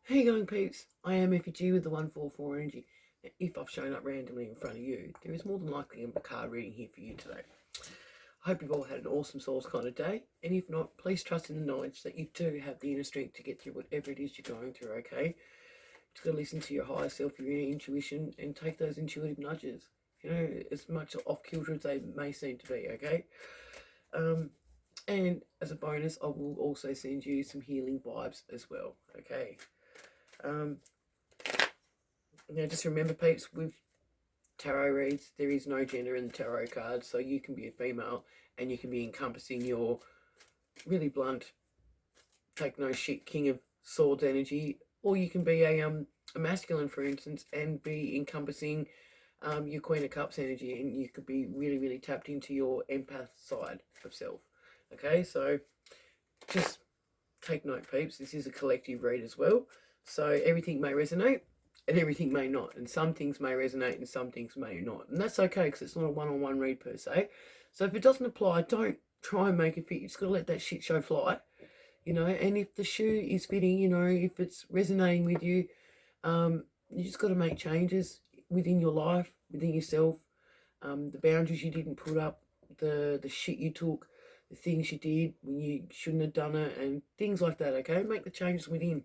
How you going, peeps? I am FG with the 144 Energy. If I've shown up randomly in front of you, there is more than likely a card reading here for you today. I hope you've all had an awesome source kind of day, and if not, please trust in the knowledge that you do have the inner strength to get through whatever it is you're going through, okay? Just gotta listen to your higher self, your inner intuition, and take those intuitive nudges, as much off kilter as they may seem to be, okay? And as a bonus, I will also send you some healing vibes as well, okay? Um, Now, just remember, peeps, with tarot reads, there is no gender in the tarot cards, so you can be a female and you can be encompassing your really blunt, take no shit king of swords energy, or you can be a masculine, for instance, and be encompassing your queen of cups energy, and you could be really, really tapped into your empath side of self. Okay, so just take note, peeps. This is a collective read as well, so everything may resonate and everything may not, and some things may resonate and some things may not, and that's okay because it's not a one-on-one read per se. So if it doesn't apply, don't try and make it fit. You just got to let that shit show fly, and if the shoe is fitting, if it's resonating with you, you just got to make changes within your life, within yourself, the boundaries you didn't put up, the shit you took, the things you did when you shouldn't have done it, and things like that. Okay, make the changes within.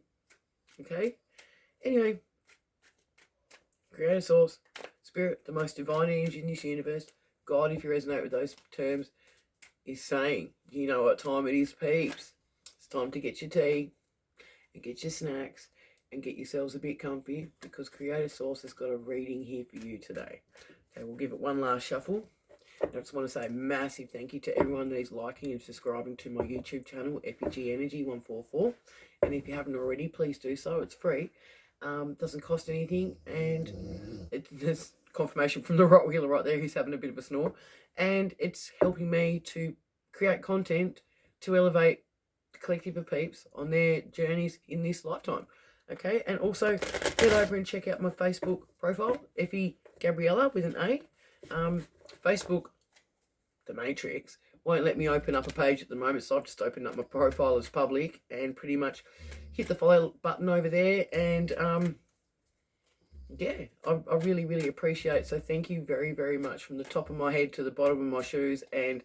Okay, anyway, creator, source, spirit, the most divine energy in this universe, God, if you resonate with those terms, is saying, you know what time it is, peeps. It's time to get your tea and get your snacks and get yourselves a bit comfy, because creator source has got a reading here for you today. Okay, we'll give it one last shuffle. And I just want to say a massive thank you to everyone that is liking and subscribing to my YouTube channel, FEG Energy 144. And if you haven't already, please do so. It's free. Doesn't cost anything, and there's confirmation from the Rottweiler right there who's having a bit of a snore, and it's helping me to create content to elevate the collective of peeps on their journeys in this lifetime. Okay, and also get over and check out my Facebook profile, Effie Gabriella with an A. Facebook, the Matrix, won't let me open up a page at the moment, so I've just opened up my profile as public and pretty much hit the follow button over there, and yeah, I really, really appreciate it. So thank you very, very much from the top of my head to the bottom of my shoes and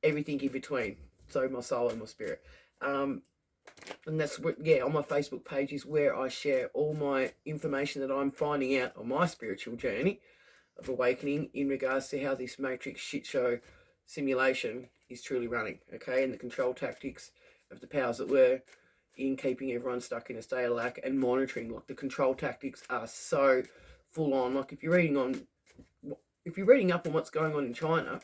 everything in between. So my soul and my spirit. And that's what, on my Facebook page is where I share all my information that I'm finding out on my spiritual journey of awakening in regards to how this Matrix shit show simulation is truly running, okay, and the control tactics of the powers that were in keeping everyone stuck in a state of lack and monitoring. Like, the control tactics are so full on. Like, if you're reading up on what's going on in China,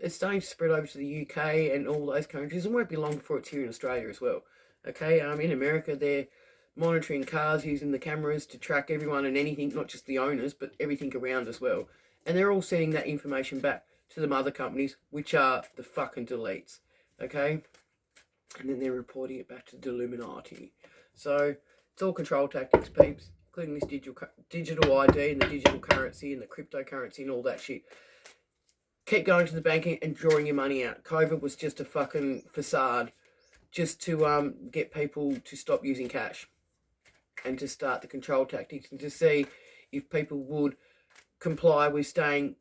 it's starting to spread over to the UK and all those countries, and won't be long before it's here in Australia as well. Okay, in America, they're monitoring cars using the cameras to track everyone and anything, not just the owners, but everything around as well. And they're all sending that information back to the mother companies, which are the fucking deletes. Okay, and then they're reporting it back to the Illuminati. So it's all control tactics, peeps, including this digital ID and the digital currency and the cryptocurrency and all that shit. Keep going to the bank and drawing your money out. COVID was just a fucking facade just to get people to stop using cash and to start the control tactics and to see if people would comply with staying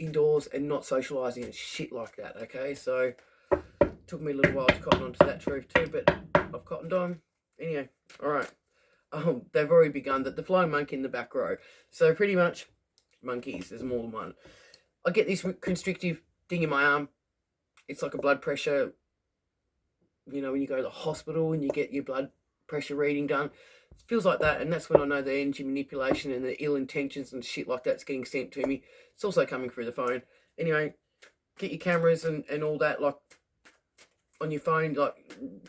indoors and not socialising and shit like that, okay? So it took me a little while to cotton on to that truth too, but I've cottoned on. Anyway, all right. They've already begun the flying monkey in the back row. So pretty much, monkeys, there's more than one. I get this constrictive thing in my arm. It's like a blood pressure, when you go to the hospital and you get your blood pressure reading done. It feels like that, and that's when I know the energy manipulation and the ill intentions and shit like that's getting sent to me. It's also coming through the phone. Anyway, get your cameras and all that, like, on your phone, like,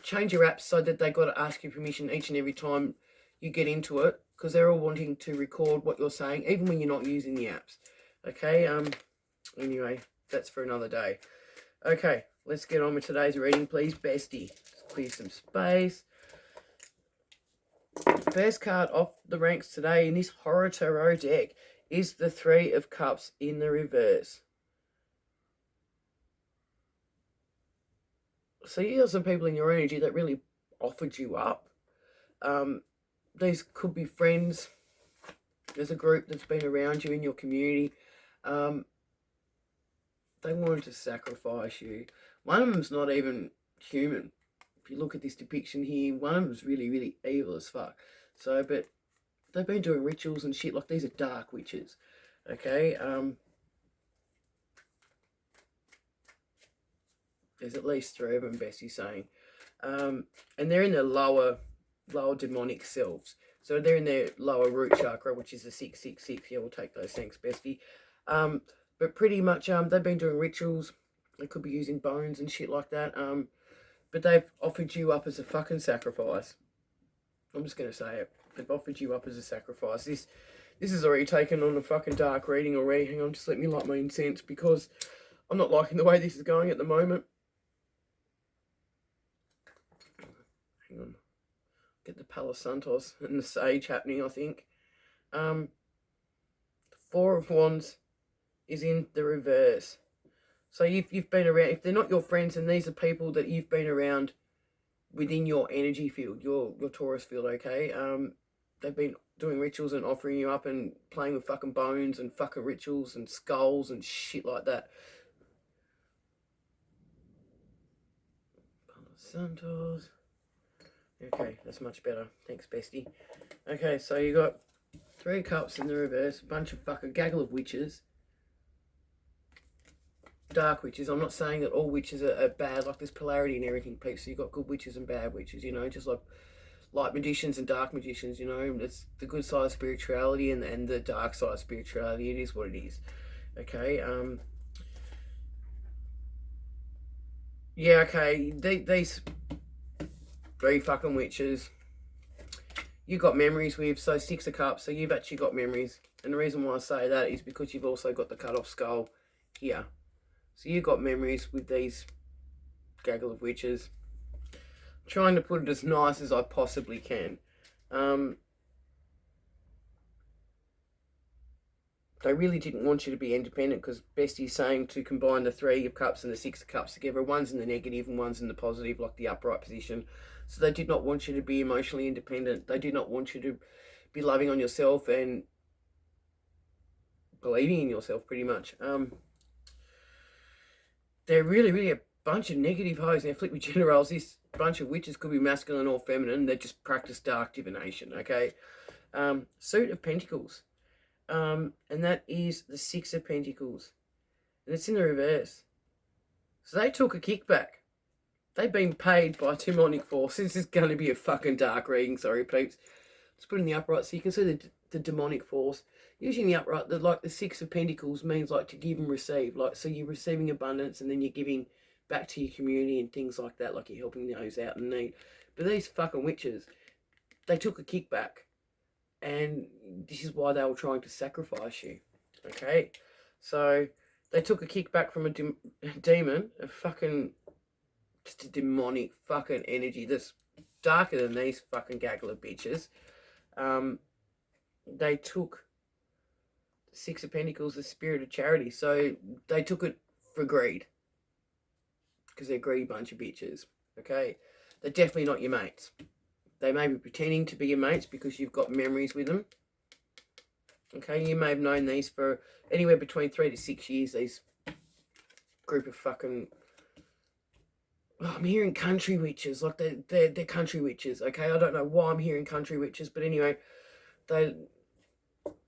change your apps so that they got to ask you permission each and every time you get into it, because they're all wanting to record what you're saying, even when you're not using the apps. Okay, anyway, that's for another day. Okay, let's get on with today's reading, please, bestie. Clear some space. First card off the ranks today in this Horror Tarot deck is the Three of Cups in the reverse. So you have some people in your energy that really offered you up. these could be friends. There's a group that's been around you in your community. They wanted to sacrifice you. One of them's not even human. If you look at this depiction here, one of them's really, really evil as fuck. So, but they've been doing rituals and shit. Like, these are dark witches. Okay? There's at least 3 of them, Bessie's saying. And they're in their lower demonic selves. So they're in their lower root chakra, which is the 666. Yeah, we'll take those. Thanks, Bestie. But pretty much, they've been doing rituals. They could be using bones and shit like that. But they've offered you up as a fucking sacrifice. I'm just going to say it. They've offered you up as a sacrifice. This is already taken on a fucking dark reading already. Hang on, just let me light my incense because I'm not liking the way this is going at the moment. Hang on. Get the Palo Santos and the Sage happening, I think. The 4 of Wands is in the reverse. So you've been around, if they're not your friends, and these are people that you've been around within your energy field, your Taurus field, okay? They've been doing rituals and offering you up and playing with fucking bones and fucking rituals and skulls and shit like that. Palo Santos. Okay, that's much better. Thanks, Bestie. Okay, so you got 3 cups in the reverse, a bunch of fucking gaggle of witches. Dark witches. I'm not saying that all witches are bad, like there's polarity and everything, peeps. So you've got good witches and bad witches, you know, just like light magicians and dark magicians, you know. It's the good side of spirituality and the dark side of spirituality. It is what it is. Okay, yeah, okay, these 3 fucking witches you got memories with, so 6 of cups, so you've actually got memories. And the reason why I say that is because you've also got the cut off skull here. So you got memories with these gaggle of witches. I'm trying to put it as nice as I possibly can. They really didn't want you to be independent because Bestie's saying to combine the 3 of cups and the 6 of cups together. One's in the negative and one's in the positive, like the upright position. So they did not want you to be emotionally independent. They did not want you to be loving on yourself and believing in yourself, pretty much. They're really, really a bunch of negative hoes. Now, flip me generals, this bunch of witches could be masculine or feminine. They just practice dark divination, okay? Suit of Pentacles. And that is the 6 of Pentacles. And it's in the reverse. So they took a kickback. They've been paid by demonic forces. This is going to be a fucking dark reading, sorry, peeps. Let's put it in the upright so you can see the demonic force. Usually in the upright, the 6 of Pentacles means like to give and receive. Like, so you're receiving abundance and then you're giving back to your community and things like that. Like you're helping those out in need. But these fucking witches, they took a kickback. And this is why they were trying to sacrifice you. Okay? So they took a kickback from a demon, a fucking, just a demonic fucking energy that's darker than these fucking gaggle of bitches. They took 6 of Pentacles, the spirit of charity. So they took it for greed. Because they're a greedy bunch of bitches. Okay? They're definitely not your mates. They may be pretending to be your mates because you've got memories with them. Okay? You may have known these for anywhere between 3 to 6 years. These group of fucking... Oh, I'm hearing country witches. Like they're country witches. Okay? I don't know why I'm hearing country witches. But anyway, they're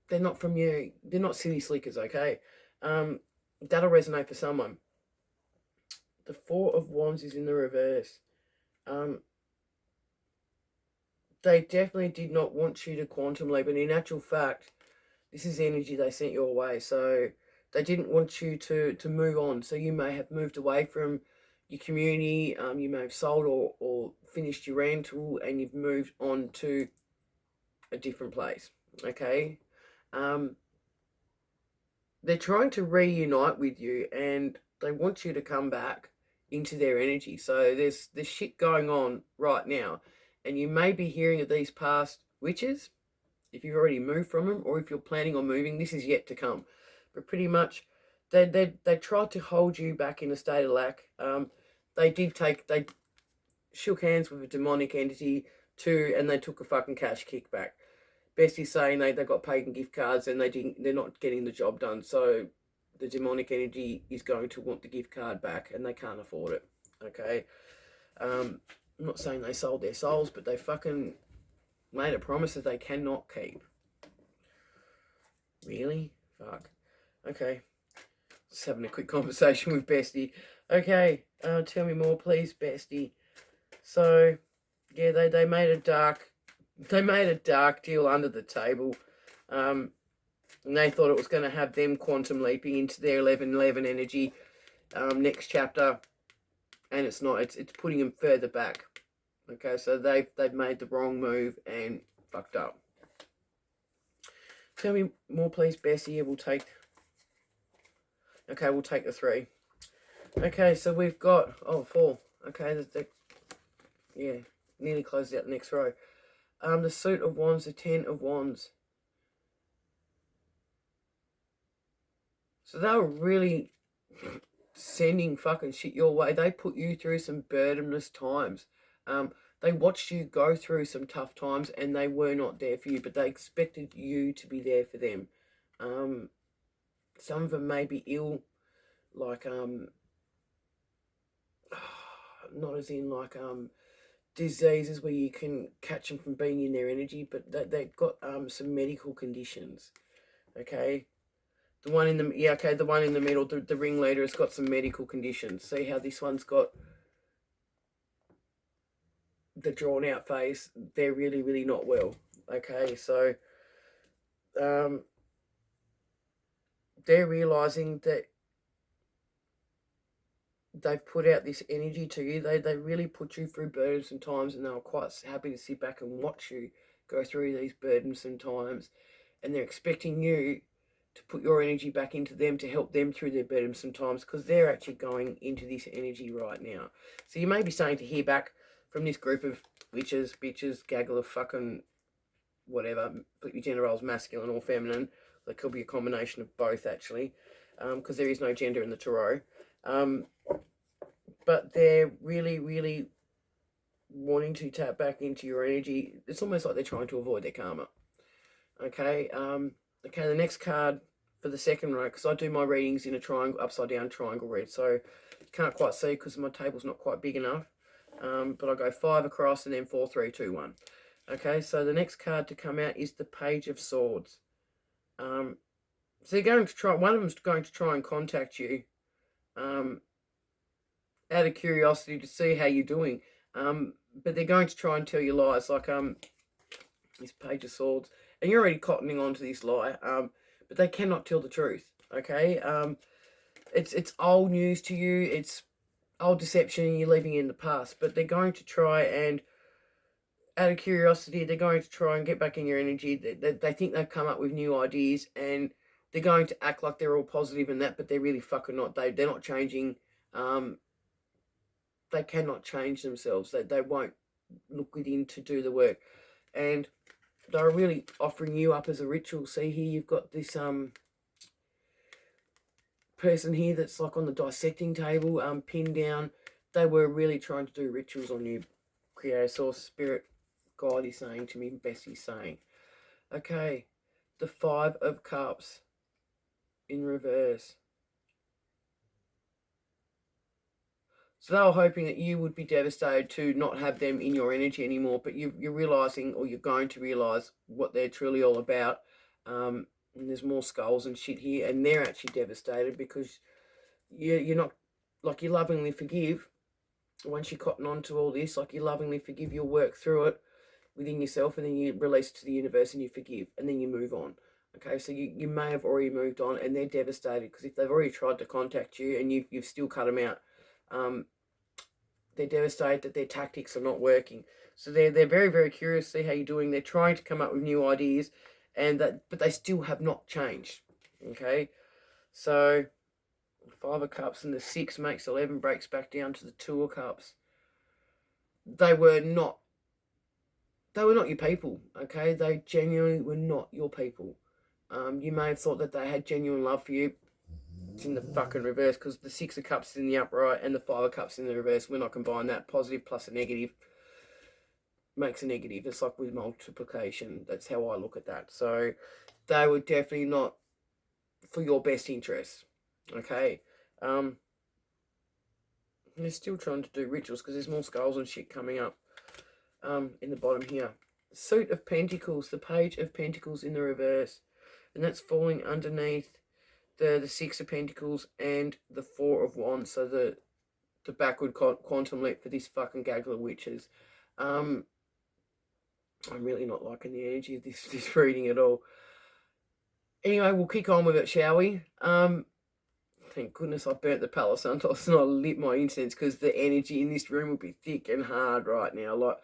not from you. They're not city slickers, okay? That'll resonate for someone. The 4 of Wands is in the reverse. They definitely did not want you to quantum leap. And in actual fact, this is the energy they sent your way. So they didn't want you to move on. So you may have moved away from your community. You may have sold or finished your rental and you've moved on to a different place. Okay? They're trying to reunite with you and they want you to come back into their energy. So there's shit going on right now. And you may be hearing of these past witches, if you've already moved from them, or if you're planning on moving, this is yet to come. But pretty much, they tried to hold you back in a state of lack. They shook hands with a demonic entity and they took a fucking cash kickback. Bestie's saying they got paid gift cards and they're not getting the job done. So the demonic energy is going to want the gift card back and they can't afford it. Okay. I'm not saying they sold their souls, but they fucking made a promise that they cannot keep. Really? Fuck. Okay. Just having a quick conversation with Bestie. Okay. Tell me more, please, Bestie. So, yeah, they made a dark deal under the table. And they thought it was going to have them quantum leaping into their 1111 energy next chapter, and it's not. It's putting them further back. Okay, so they've made the wrong move and fucked up. Tell me more, please, Bessie. We'll take the 3. Okay, so we've got 4. Okay, yeah, nearly closed out the next row. The suit of wands, the 10 of wands. So they were really sending fucking shit your way. They put you through some burdenless times. They watched you go through some tough times and they were not there for you, but they expected you to be there for them. Some of them may be ill, like, not as in like, diseases where you can catch them from being in their energy, but they've got, some medical conditions. Okay. The one in the middle, the ringleader has got some medical conditions. See how this one's got the drawn out face? They're really, really not well. Okay, so they're realizing that they've put out this energy to you. They really put you through burdensome times, and they were quite happy to sit back and watch you go through these burdensome times, and they're expecting you to put your energy back into them to help them through their burdensome times, because they're actually going into this energy right now. So you may be saying to hear back from this group of witches, bitches, gaggle of fucking whatever, put your gender roles masculine or feminine. There could be a combination of both, actually, because there is no gender in the tarot. But they're really, really wanting to tap back into your energy. It's almost like they're trying to avoid their karma. Okay, okay, the next card for the second row, because I do my readings in a triangle, upside down triangle read, so you can't quite see because my table's not quite big enough. But I go 5 across and then 4, 3, 2, 1. Okay, so the next card to come out is the Page of Swords. So they're going to try, one of them's going to try and contact you out of curiosity to see how you're doing. But they're going to try and tell you lies, like this Page of Swords. And you're already cottoning on to this lie, but they cannot tell the truth, okay? It's old news to you, it's old deception, and you're living in the past, but they're going to try and, out of curiosity, they're going to try and get back in your energy. They think they've come up with new ideas, and they're going to act like they're all positive and that, but they're really fucking not. They're not changing. They cannot change themselves. They won't look within to do the work. And they're really offering you up as a ritual. See here, you've got this person here that's like on the dissecting table, pinned down. They were really trying to do rituals on you. Creator, Source, Spirit, God is saying to me, Bessie's saying. Okay, the 5 of Cups in reverse. So they were hoping that you would be devastated to not have them in your energy anymore, but you're realising, or you're going to realise, what they're truly all about. And there's more skulls and shit here, and they're actually devastated because you're not, like, you lovingly forgive. Once you cotton on to all this, like, you lovingly forgive, you'll work through it within yourself, and then you release it to the universe and you forgive, and then you move on. Okay, so you may have already moved on, and they're devastated because if they've already tried to contact you and you've still cut them out, they're devastated that their tactics are not working. So they're very, very curious to see how you're doing. They're trying to come up with new ideas, but they still have not changed. Okay, so 5 of Cups and the 6 makes 11, breaks back down to the 2 of Cups. They were not your people. Okay, they genuinely were not your people. You may have thought that they had genuine love for you. It's in the fucking reverse, because the 6 of Cups is in the upright and the 5 of Cups in the reverse. When I combine that positive plus a negative, makes a negative. It's like with multiplication. That's how I look at that. So they were definitely not for your best interest. Okay. They're still trying to do rituals because there's more skulls and shit coming up in the bottom here. Suit of Pentacles, the Page of Pentacles in the reverse. And that's falling underneath the Six of Pentacles and the Four of Wands. So the backward quantum leap for this fucking gaggle of witches. I'm really not liking the energy of this reading at all. Anyway, we'll kick on with it, shall we? Thank goodness I burnt the Palo Santos and I lit my incense, because the energy in this room will be thick and hard right now,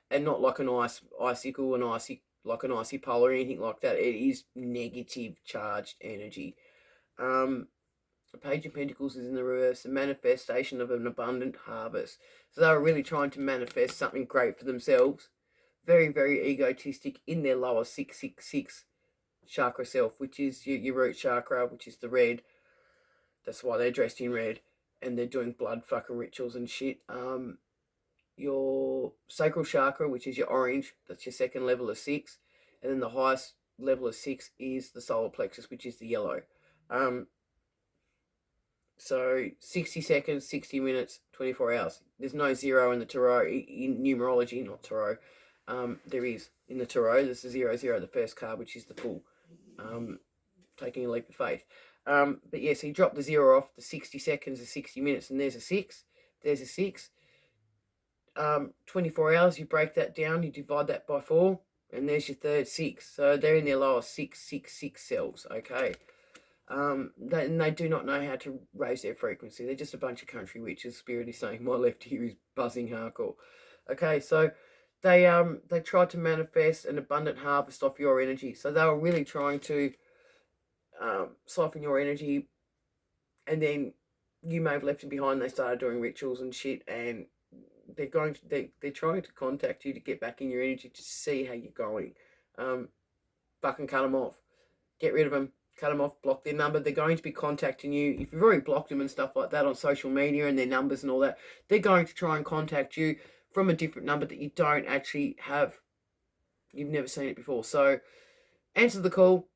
and not like an icicle, like an icy pole or anything like that. It is negative charged energy. The Page of Pentacles is in the reverse, the manifestation of an abundant harvest. So they were really trying to manifest something great for themselves. Very, very egotistic in their lower 666 chakra self, which is your root chakra, which is the red. That's why they're dressed in red and they're doing blood fucking rituals and shit. Your sacral chakra, which is your orange, that's your second level of 6. And then the highest level of 6 is the solar plexus, which is the yellow. So 60 seconds, 60 minutes, 24 hours. There's no 0 in the tarot, in numerology, not tarot. There is in the tarot. There's a 0, 0, the first card, which is the Fool. Taking a leap of faith. But yeah, so you drop the 0 off, the 60 seconds, the 60 minutes, and there's a 6. There's a 6. 24 hours, you break that down, you divide that by 4, and there's your third 6. So they're in their lower 666 selves, okay? They do not know how to raise their frequency. They're just a bunch of country witches. Spirit is saying my left ear is buzzing hardcore. Okay, so they tried to manifest an abundant harvest off your energy. So they were really trying to siphon your energy, and then you may have left them behind. They started doing rituals and shit, and they're trying to contact you to get back in your energy to see how you're going. Fucking cut them off, get rid of them, cut them off, block their number. They're going to be contacting you if you've already blocked them and stuff like that on social media and their numbers and all that. They're going to try and contact you from a different number that you don't actually have. You've never seen it before. So answer the call,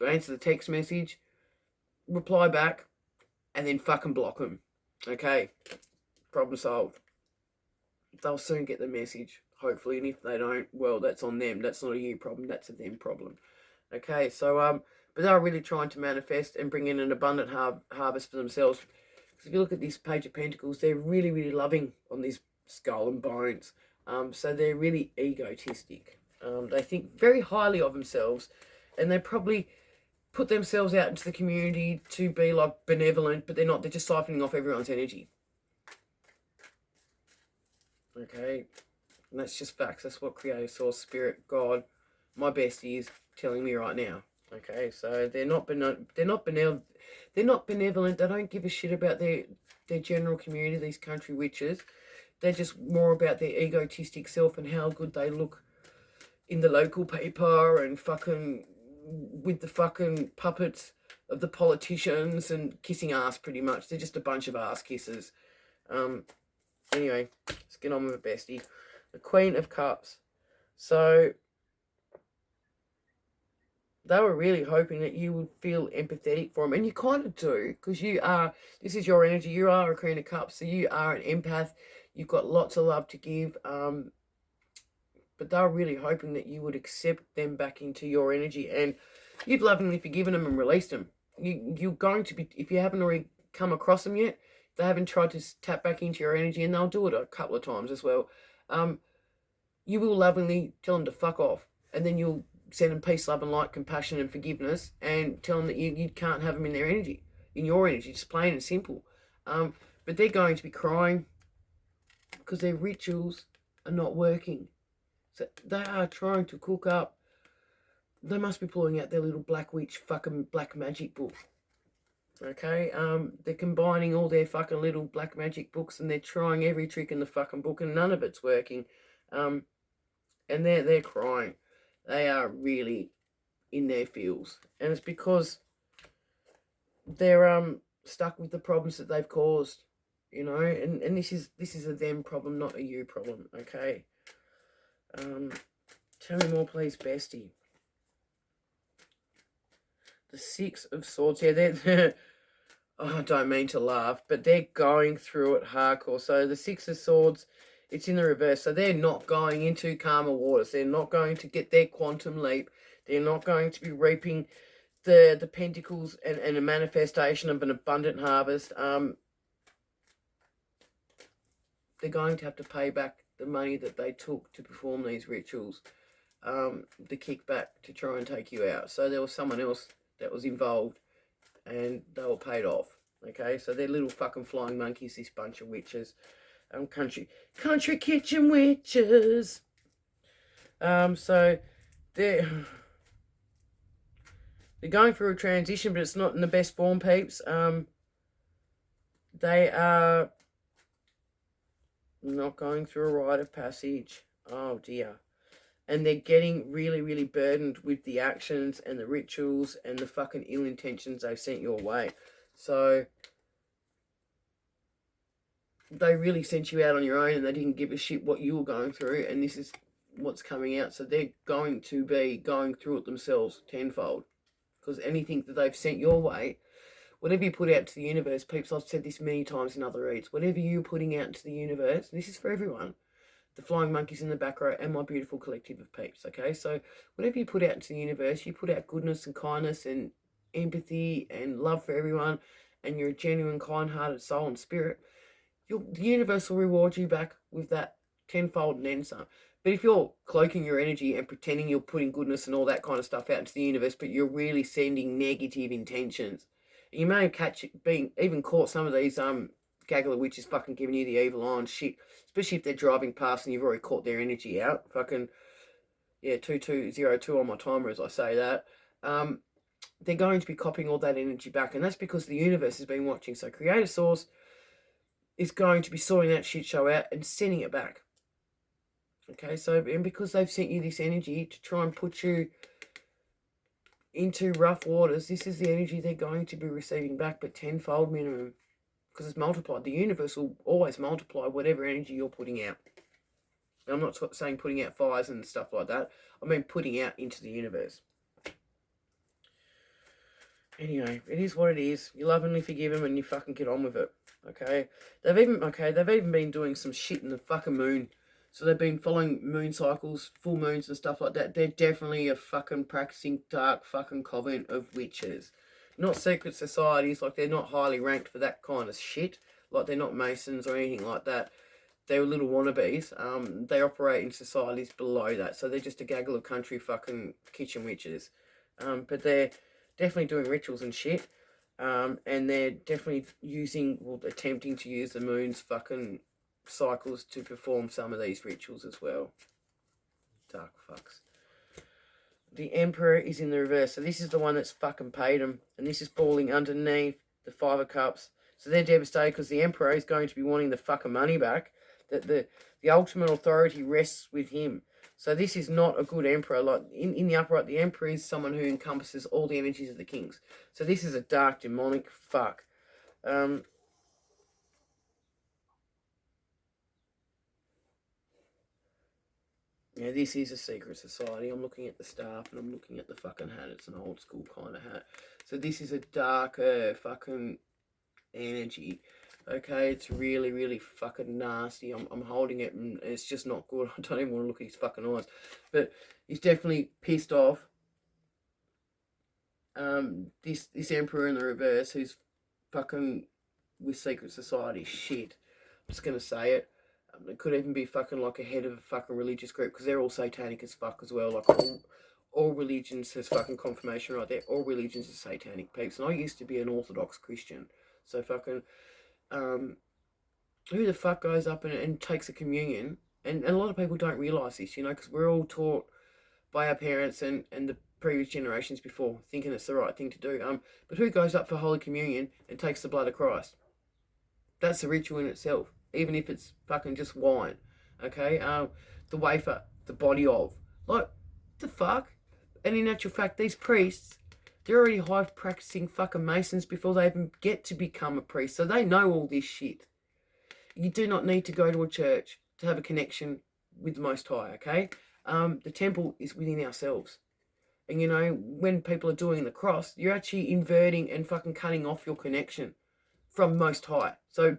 answer the text message, reply back, and then fucking block them. Okay, problem solved. They'll soon get the message, hopefully, and if they don't, well, that's on them. That's not a you problem, that's a them problem. Okay, so but they're really trying to manifest and bring in an abundant harvest for themselves. Because if you look at this Page of Pentacles, they're really, really loving on this skull and bones. So they're really egotistic. They think very highly of themselves, and they probably put themselves out into the community to be like benevolent, but they're not. They're just siphoning off everyone's energy. Okay, and that's just facts. That's what Creator, Source, Spirit, God, my bestie is telling me right now. Okay, so they're not benevolent. They don't give a shit about their general community. These country witches, they're just more about their egotistic self and how good they look in the local paper and fucking with the fucking puppets of the politicians and kissing ass. Pretty much, they're just a bunch of ass kissers. Anyway, let's get on with it, bestie. The Queen of Cups. So they were really hoping that you would feel empathetic for them, and you kind of do, because this is your energy. You are a Queen of Cups, so you are an empath. You've got lots of love to give, but they were really hoping that you would accept them back into your energy, and you've lovingly forgiven them and released them. You're going to be, if you haven't already come across them yet, they haven't tried to tap back into your energy, and they'll do it a couple of times as well. You will lovingly tell them to fuck off, and then you'll send them peace, love and light, compassion and forgiveness, and tell them that you can't have them in their energy, in your energy, just plain and simple. But they're going to be crying because their rituals are not working. So they are trying to cook up. They must be pulling out their little black witch fucking black magic book. Okay, they're combining all their fucking little black magic books, and they're trying every trick in the fucking book, and none of it's working. And they're crying. They are really in their feels, and it's because they're stuck with the problems that they've caused, you know. And this is a them problem, not a you problem. Okay. Tell me more, please, bestie. The Six of Swords. Yeah, they're oh, I don't mean to laugh, but they're going through it hardcore. So the Six of Swords, it's in the reverse. So they're not going into calmer waters. They're not going to get their quantum leap. They're not going to be reaping the pentacles and a manifestation of an abundant harvest. They're going to have to pay back the money that they took to perform these rituals, the kickback to try and take you out. So there was someone else that was involved and they were paid off. Okay, so they're little fucking flying monkeys, this bunch of witches. Country kitchen witches. So they're going through a transition, but it's not in the best form, peeps. They are not going through a rite of passage. Oh dear. And they're getting really, really burdened with the actions and the rituals and the fucking ill intentions they've sent your way. So they really sent you out on your own and they didn't give a shit what you were going through, and this is what's coming out. So they're going to be going through it themselves tenfold, because anything that they've sent your way, whatever you put out to the universe, peeps, I've said this many times in other reads, whatever you're putting out into the universe, this is for everyone, the flying monkeys in the back row and my beautiful collective of peeps, okay? So whatever you put out into the universe, you put out goodness and kindness and empathy and love for everyone, and you're a genuine, kind-hearted soul and spirit, the universe will reward you back with that tenfold and then some. But if you're cloaking your energy and pretending you're putting goodness and all that kind of stuff out into the universe, but you're really sending negative intentions, you may have even caught some of these gaggle witches fucking giving you the evil eye and shit, especially if they're driving past and you've already caught their energy out. Fucking, yeah, 2202 on my timer as I say that. They're going to be copying all that energy back, and that's because the universe has been watching. So Creator Source is going to be sorting that shit show out and sending it back. Okay, so, and because they've sent you this energy to try and put you into rough waters, this is the energy they're going to be receiving back, but tenfold minimum, because it's multiplied. The universe will always multiply whatever energy you're putting out. And I'm not saying putting out fires and stuff like that. I mean putting out into the universe. Anyway, it is what it is. You lovingly forgive them and you fucking get on with it. Okay? They've even been doing some shit in the fucking moon. So they've been following moon cycles, full moons and stuff like that. They're definitely a fucking practicing dark fucking coven of witches. Not secret societies, like they're not highly ranked for that kind of shit. Like they're not Masons or anything like that. They're little wannabes. They operate in societies below that. So they're just a gaggle of country fucking kitchen witches. But they're definitely doing rituals and shit. And they're definitely attempting to use the moon's fucking cycles to perform some of these rituals as well. Dark fucks. The Emperor is in the reverse. So this is the one that's fucking paid them. And this is falling underneath the Five of Cups. So they're devastated because the Emperor is going to be wanting the fucking money back. That the ultimate authority rests with him. So this is not a good Emperor. Like in the upper right, the Emperor is someone who encompasses all the energies of the kings. So this is a dark demonic fuck. Yeah, this is a secret society. I'm looking at the staff and I'm looking at the fucking hat. It's an old school kind of hat. So this is a darker fucking energy. Okay, it's really, really fucking nasty. I'm holding it and it's just not good. I don't even want to look at his fucking eyes. But he's definitely pissed off. This Emperor in the reverse who's fucking with secret society shit. I'm just going to say it. It could even be fucking like a head of a fucking religious group, because they're all satanic as fuck as well. Like all religions has fucking confirmation right there. All religions are satanic peeps. And I used to be an Orthodox Christian. So fucking, who the fuck goes up and takes a communion? And a lot of people don't realise this, you know, because we're all taught by our parents and the previous generations before, thinking it's the right thing to do. But who goes up for Holy Communion and takes the blood of Christ? That's a ritual in itself. Even if it's fucking just wine, okay? The wafer, the body of. Like, the fuck? And in actual fact, these priests, they're already high practicing fucking Masons before they even get to become a priest. So they know all this shit. You do not need to go to a church to have a connection with the Most High, okay? The temple is within ourselves. And, you know, when people are doing the cross, you're actually inverting and fucking cutting off your connection from Most High. So,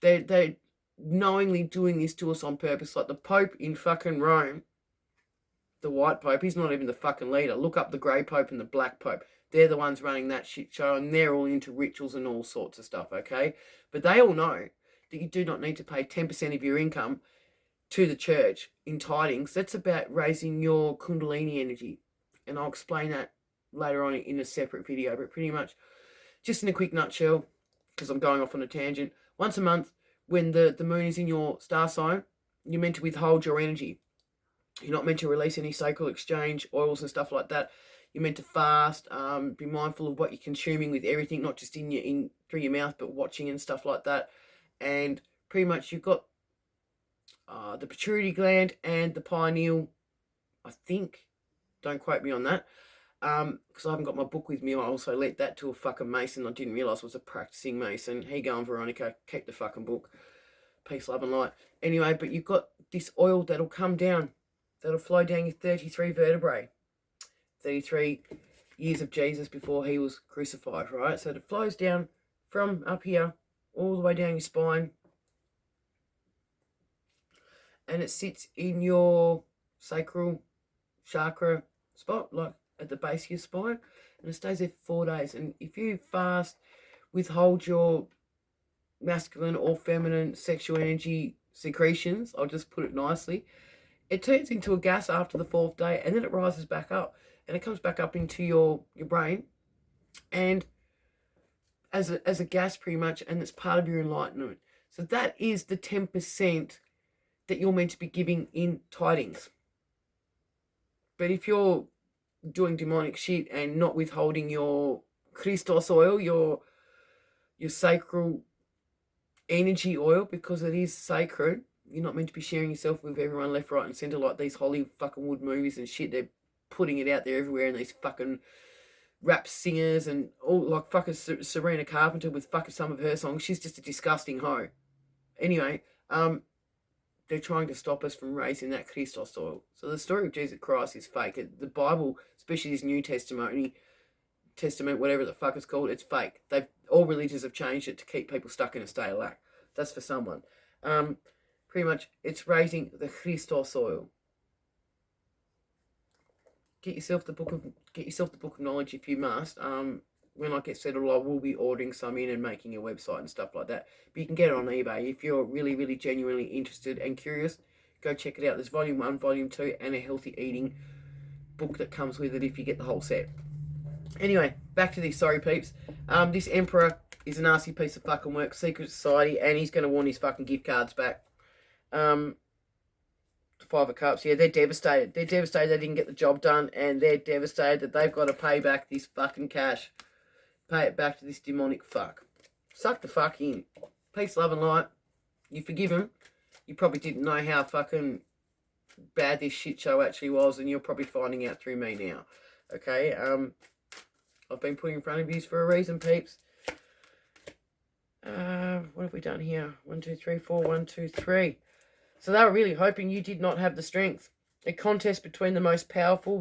they're knowingly doing this to us on purpose. Like the Pope in fucking Rome, the white Pope, he's not even the fucking leader. Look up the grey Pope and the black Pope. They're the ones running that shit show, and they're all into rituals and all sorts of stuff, okay? But they all know that you do not need to pay 10% of your income to the church in tidings. That's about raising your Kundalini energy. And I'll explain that later on in a separate video. But pretty much, just in a quick nutshell, because I'm going off on a tangent, once a month, when the moon is in your star sign, you're meant to withhold your energy. You're not meant to release any sacral exchange oils and stuff like that. You're meant to fast, be mindful of what you're consuming with everything, not just through your mouth, but watching and stuff like that. And pretty much you've got the pituitary gland and the pineal, I think. Don't quote me on that. Because I haven't got my book with me. I also let that to a fucking mason. I didn't realise I was a practicing mason. Here you go, Veronica. Keep the fucking book. Peace, love and light. Anyway, but you've got this oil that'll come down. That'll flow down your 33 vertebrae. 33 years of Jesus before he was crucified, right? So it flows down from up here all the way down your spine. And it sits in your sacral chakra spot, like at the base of your spine. And it stays there for 4 days. And if you fast, withhold your masculine or feminine sexual energy secretions, I'll just put it nicely, it turns into a gas after the 4th day, and then it rises back up. And it comes back up into your brain, and as a gas pretty much, and it's part of your enlightenment. So that is the 10% that you're meant to be giving in tidings. But if you're doing demonic shit and not withholding your Christos oil, your sacral energy oil, because it is sacred, you're not meant to be sharing yourself with everyone left, right and centre like these Hollywood fucking wood movies and shit. They're putting it out there everywhere, and these fucking rap singers and all, like fucking Serena Carpenter with fucking some of her songs. She's just a disgusting hoe. Anyway, they're trying to stop us from raising that Christos oil. So the story of Jesus Christ is fake. The Bible, especially this New Testament, whatever the fuck it's called, it's fake. All religions have changed it to keep people stuck in a state of lack. That's for someone. Pretty much, it's raising the Christos oil. Get yourself the book of knowledge if you must. When I get settled, I will be ordering some in and making a website and stuff like that. But you can get it on eBay. If you're really, really genuinely interested and curious, go check it out. There's volume 1, volume 2, and a healthy eating book that comes with it if you get the whole set. Anyway, back to this. Sorry, peeps. This Emperor is a nasty piece of fucking work. Secret Society, and he's going to want his fucking gift cards back. 5 of Cups, yeah, they're devastated. They're devastated they didn't get the job done, and they're devastated that they've got to pay back this fucking cash. Pay it back to this demonic fuck. Suck the fuck in. Peace, love and light. You forgive him. You probably didn't know how fucking bad this shit show actually was, and you're probably finding out through me now. Okay, I've been put in front of you for a reason, peeps. What have we done here? 1, 2, 3, 4, 1, 2, 3. So they were really hoping you did not have the strength. A contest between the most powerful,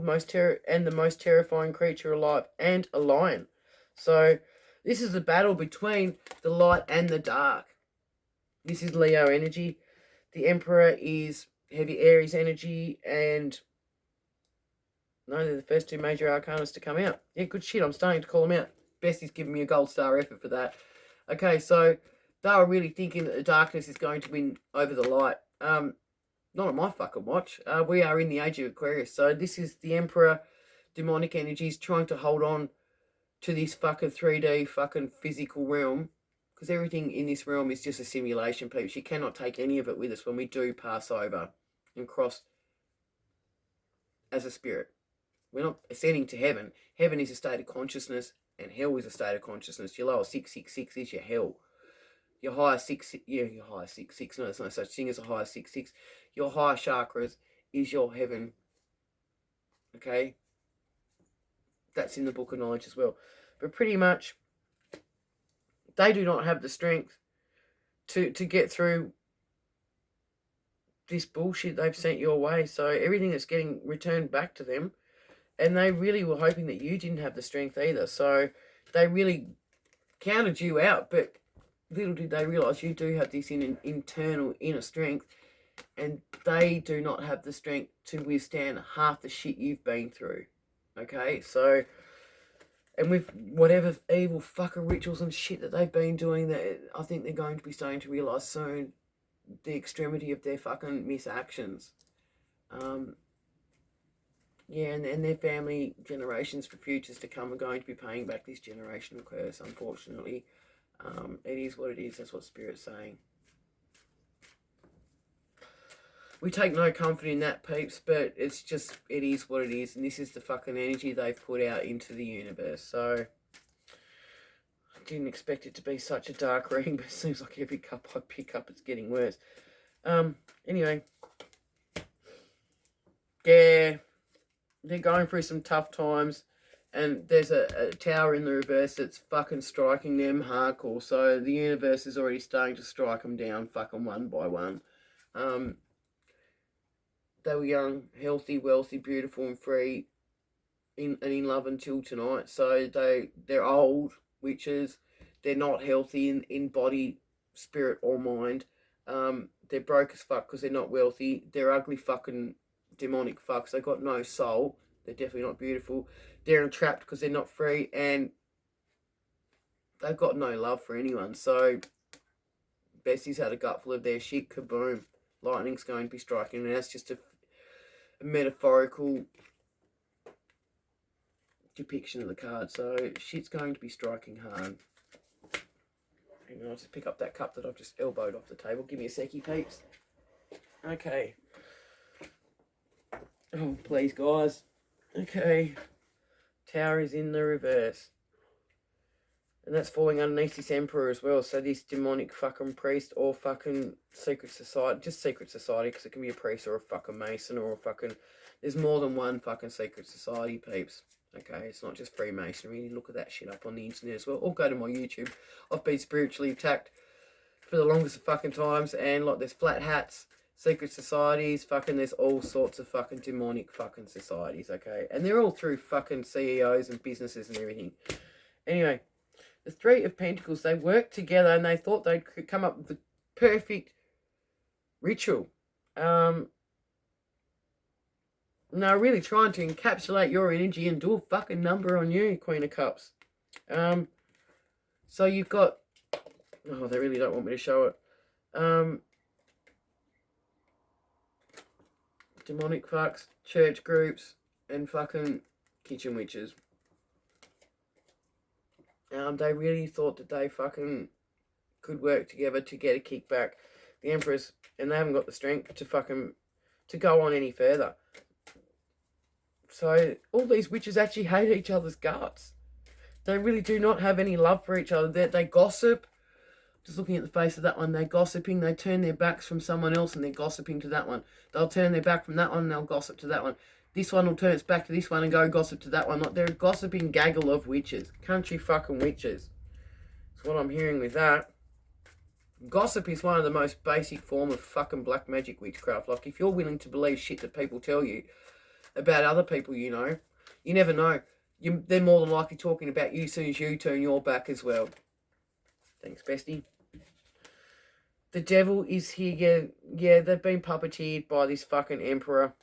and the most terrifying creature alive, and a lion. So this is the battle between the light and the dark. This is Leo energy. The Emperor is heavy Aries energy, and no, they're the first 2 major arcanas to come out. Yeah, good shit. I'm starting to call them out. Bestie's giving me a gold star effort for that. Okay, so they were really thinking that the darkness is going to win over the light. Not on my fucking watch. We are in the age of Aquarius. So this is the Emperor, demonic energies, trying to hold on to this fucking 3D fucking physical realm. Because everything in this realm is just a simulation, peeps. You cannot take any of it with us when we do pass over and cross as a spirit. We're not ascending to heaven. Heaven is a state of consciousness, and hell is a state of consciousness. Your lower 666 is your hell. Your higher 666, no, there's no such thing as a higher 66. Your higher chakras is your heaven. Okay? That's in the book of knowledge as well. But pretty much, they do not have the strength to get through this bullshit they've sent your way. So everything that's getting returned back to them, and they really were hoping that you didn't have the strength either. So they really counted you out, but little did they realise you do have this internal inner strength, and they do not have the strength to withstand half the shit you've been through. Okay, so, and with whatever evil fucker rituals and shit that they've been doing, that I think they're going to be starting to realise soon the extremity of their fucking misactions. Yeah, and their family, generations for futures to come, are going to be paying back this generational curse, unfortunately. It is what it is. That's what Spirit's saying. We take no comfort in that, peeps, but it's just, it is what it is. And this is the fucking energy they've put out into the universe. So, I didn't expect it to be such a dark reading, but it seems like every cup I pick up, it's getting worse. Anyway. Yeah. They're going through some tough times, and there's a tower in the reverse that's fucking striking them hardcore. So the universe is already starting to strike them down fucking one by one. They were young, healthy, wealthy, beautiful and free, and in love until tonight. So they're old witches. They're not healthy in body, spirit or mind. They're broke as fuck because they're not wealthy. They're ugly fucking demonic fucks. They got no soul. They're definitely not beautiful. They're entrapped because they're not free, and they've got no love for anyone. So Bessie's had a gutful of their shit. Kaboom. Lightning's going to be striking, and that's just a metaphorical depiction of the card. So shit's going to be striking hard. Hang on, I'll just pick up that cup that I've just elbowed off the table. Give me a seckie, peeps. Okay. Oh, please, guys. Okay. Tower is in the reverse. And that's falling underneath this Emperor as well. So this demonic fucking priest or fucking secret society. Just secret society, because it can be a priest or a fucking mason or a fucking... There's more than one fucking secret society, peeps. Okay, it's not just Freemasonry. You look at that shit up on the internet as well. Or go to my YouTube. I've been spiritually attacked for the longest of fucking times. And like, there's flat hats, secret societies, fucking, there's all sorts of fucking demonic fucking societies, okay? And they're all through fucking CEOs and businesses and everything. Anyway, the Three of Pentacles, they worked together and they thought they'd come up with the perfect ritual. Now, really trying to encapsulate your energy and do a fucking number on you, Queen of Cups. So you've got... Oh, they really don't want me to show it. Demonic fucks, church groups, and fucking kitchen witches. They really thought that they fucking could work together to get a kickback. The Empress, and they haven't got the strength to fucking, to go on any further. So, all these witches actually hate each other's guts. They really do not have any love for each other. They gossip. Just looking at the face of that one, they're gossiping. They turn their backs from someone else and they're gossiping to that one. They'll turn their back from that one and they'll gossip to that one. This one will turn its back to this one and go gossip to that one. Like, they're a gossiping gaggle of witches. Country fucking witches. That's what I'm hearing with that. Gossip is one of the most basic form of fucking black magic witchcraft. Like, if you're willing to believe shit that people tell you about other people, you know, you never know. They're more than likely talking about you as soon as you turn your back as well. Thanks, bestie. The devil is here. Yeah, they've been puppeteered by this fucking Emperor.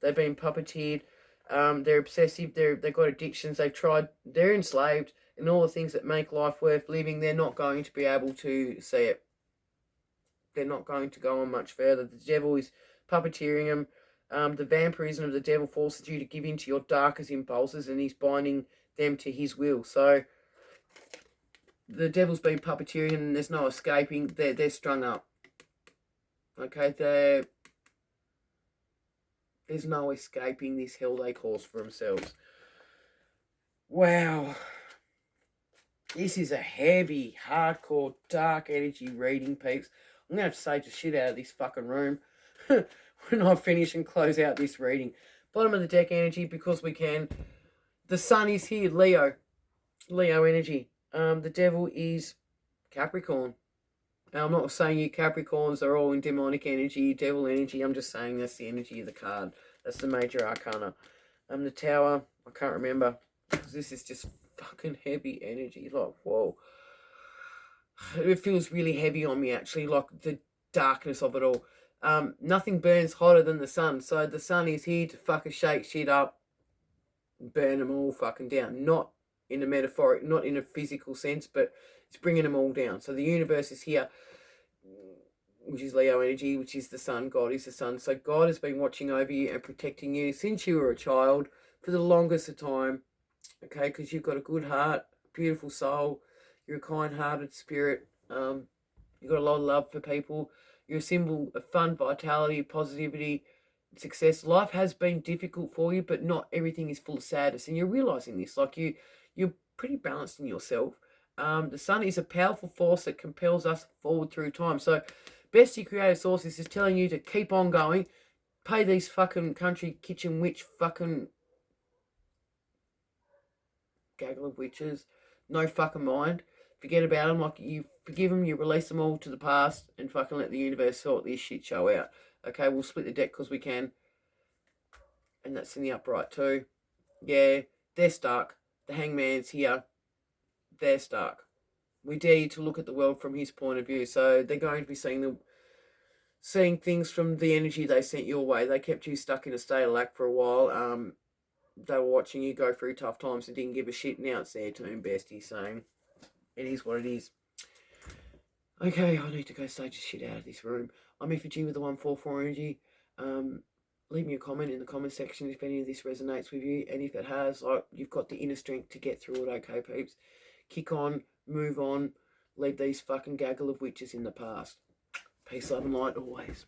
They've been puppeteered. They're obsessive. They've got addictions. They're enslaved. And all the things that make life worth living, they're not going to be able to see it. They're not going to go on much further. The devil is puppeteering them. The vampirism of the devil forces you to give in to your darkest impulses, and he's binding them to his will. So the devil's been puppeteering and there's no escaping. They're strung up. Okay, there's no escaping this hell they cause for themselves. Wow. This is a heavy, hardcore, dark energy reading, peeps. I'm going to have to sage the shit out of this fucking room when I finish and close out this reading. Bottom of the deck energy, because we can. The sun is here, Leo. Leo energy. The devil is Capricorn. And I'm not saying you Capricorns are all in demonic energy, devil energy. I'm just saying that's the energy of the card. That's the major arcana. The Tower, I can't remember. Because this is just fucking heavy energy. Like, whoa. It feels really heavy on me, actually. Like, the darkness of it all. Nothing burns hotter than the sun. So the sun is here to fucking shake shit up. Burn them all fucking down. Not in a metaphoric, not in a physical sense, but it's bringing them all down. So the universe is here, which is Leo energy, which is the sun. God is the sun. So God has been watching over you and protecting you since you were a child for the longest of time. Okay, because you've got a good heart, beautiful soul. You're a kind-hearted spirit. You've got a lot of love for people. You're a symbol of fun, vitality, positivity, success. Life has been difficult for you, but not everything is full of sadness. And you're realizing this. Like you're pretty balanced in yourself. The sun is a powerful force that compels us forward through time. So, Bestie Creative Sources is telling you to keep on going. Pay these fucking country kitchen witch fucking gaggle of witches no fucking mind. Forget about them. Like, you forgive them, you release them all to the past, and fucking let the universe sort this shit show out. Okay, we'll split the deck because we can. And that's in the upright too. Yeah, they're stuck. The Hangman's here. They're stuck. We dare you to look at the world from his point of view. So they're going to be seeing things from the energy they sent your way. They kept you stuck in a state of lack for a while. They were watching you go through tough times and didn't give a shit. Now it's their turn, bestie, saying it is what it is. Okay, I need to go stage the shit out of this room. I'm Effigy with the 144 energy. Leave me a comment in the comment section if any of this resonates with you. And if it has, you've got the inner strength to get through it, okay, peeps? Kick on, move on, leave these fucking gaggle of witches in the past. Peace, love, and light always.